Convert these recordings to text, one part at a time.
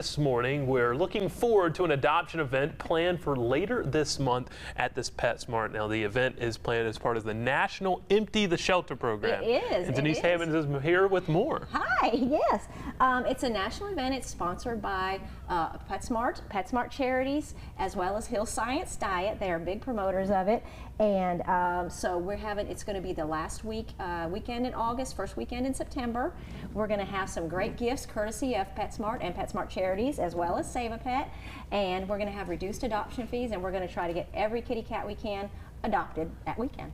This morning, we're looking forward to an adoption event planned for later this month at this PetSmart. Now, the event is planned as part of the National Empty the Shelter program. It is. And Denise Hammonds is here with more. Hi, yes. It's a national event. It's sponsored by PetSmart Charities, as well as Hill Science Diet. They are big promoters of it. And so it's going to be the last weekend in August, first weekend in September. We're going to have some great gifts courtesy of PetSmart and PetSmart Charities, as well as Save a Pet. And we're going to have reduced adoption fees, and we're going to try to get every kitty cat we can adopted that weekend.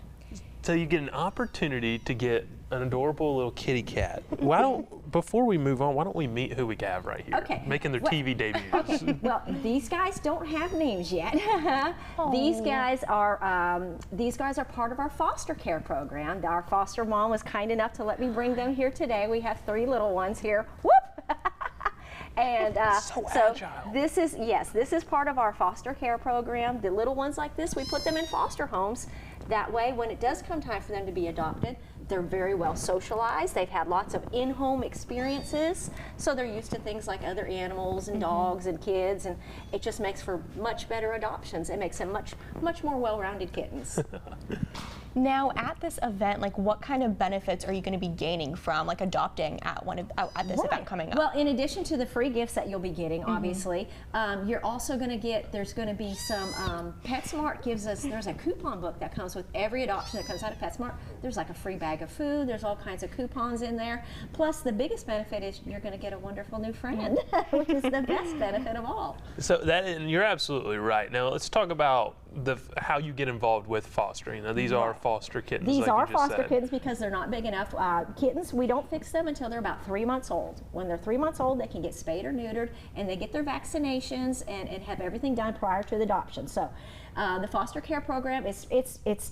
So you get an opportunity to get an adorable little kitty cat. Before we move on, why don't we meet who we have right here, making their TV debuts? Okay, well, these guys don't have names yet. These guys are part of our foster care program. Our foster mom was kind enough to let me bring them here today. We have 3 little ones here. Whoop! And so agile. This is part of our foster care program. The little ones like this, we put them in foster homes. That way, when it does come time for them to be adopted, they're very well socialized. They've had lots of in-home experiences, so they're used to things like other animals and dogs and kids, and it just makes for much better adoptions. It makes them much more well-rounded kittens. Now, at this event, what kind of benefits are you going to be gaining from adopting at this event coming up? Well, in addition to the free gifts that you'll be getting, obviously, you're also going to get. There's going to be some. PetSmart gives us. There's a coupon book that comes with every adoption that comes out of PetSmart. There's like a free bag of food. There's all kinds of coupons in there. Plus, the biggest benefit is you're going to get a wonderful new friend, which is the best benefit of all. So and you're absolutely right. Now let's talk about how you get involved with fostering. Now these are foster kittens. These are foster kittens because they're not big enough. Kittens, we don't fix them until they're about 3 months old. When they're 3 months old, they can get spayed or neutered, and they get their vaccinations and have everything done prior to the adoption. So the foster care program it's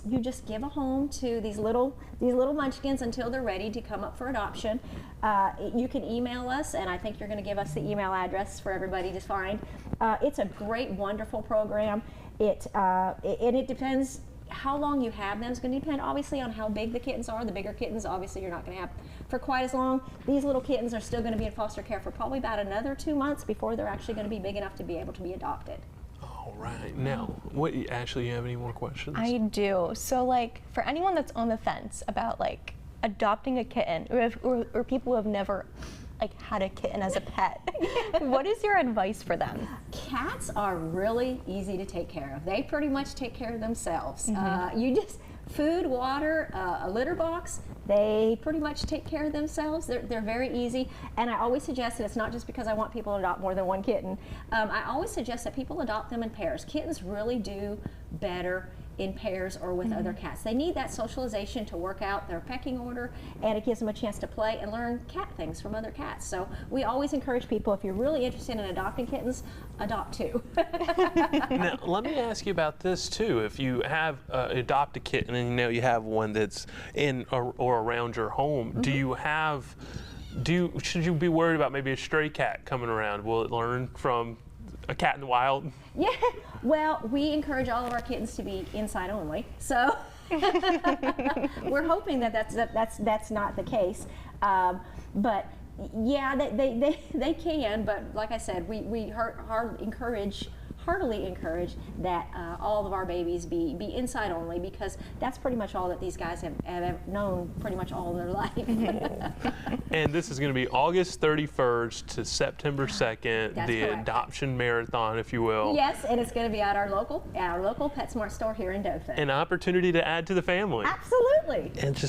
you just give a home to these little munchkins until they're ready to come up for adoption. You can email us, and I think you're going to give us the email address for everybody to find. It's a great, wonderful program. And it depends how long you have them. It's going to depend obviously on how big the kittens are. The bigger kittens obviously you're not going to have for quite as long. These little kittens are still going to be in foster care for probably about another 2 months before they're actually going to be big enough to be able to be adopted. All right. Now, Ashley, you have any more questions? I do. So for anyone that's on the fence about adopting a kitten, or people who have never had a kitten as a pet, what is your advice for them? Cats are really easy to take care of. They pretty much take care of themselves. You just food, water, a litter box, they pretty much take care of themselves. They're very easy, and I always suggest that it's not just because I want people to adopt more than one kitten. I always suggest that people adopt them in pairs. Kittens really do better in pairs or with other cats. They need that socialization to work out their pecking order, and it gives them a chance to play and learn cat things from other cats. So we always encourage people, if you're really interested in adopting kittens, adopt 2. Now, let me ask you about this too. If you have adopt a kitten and you have one that's in or around your home, should you be worried about maybe a stray cat coming around? Will it learn from a cat in the wild? Yeah, well, we encourage all of our kittens to be inside only, so we're hoping that that's not the case. But yeah, they can. But like I said, we heartily encourage that all of our babies be inside only, because that's pretty much all that these guys have known pretty much all of their life. And this is going to be August 31st to September 2nd, That's the correct. adoption marathon, if you will. Yes, and it's going to be at our local PetSmart store here in Dothan. An opportunity to add to the family. Absolutely. And just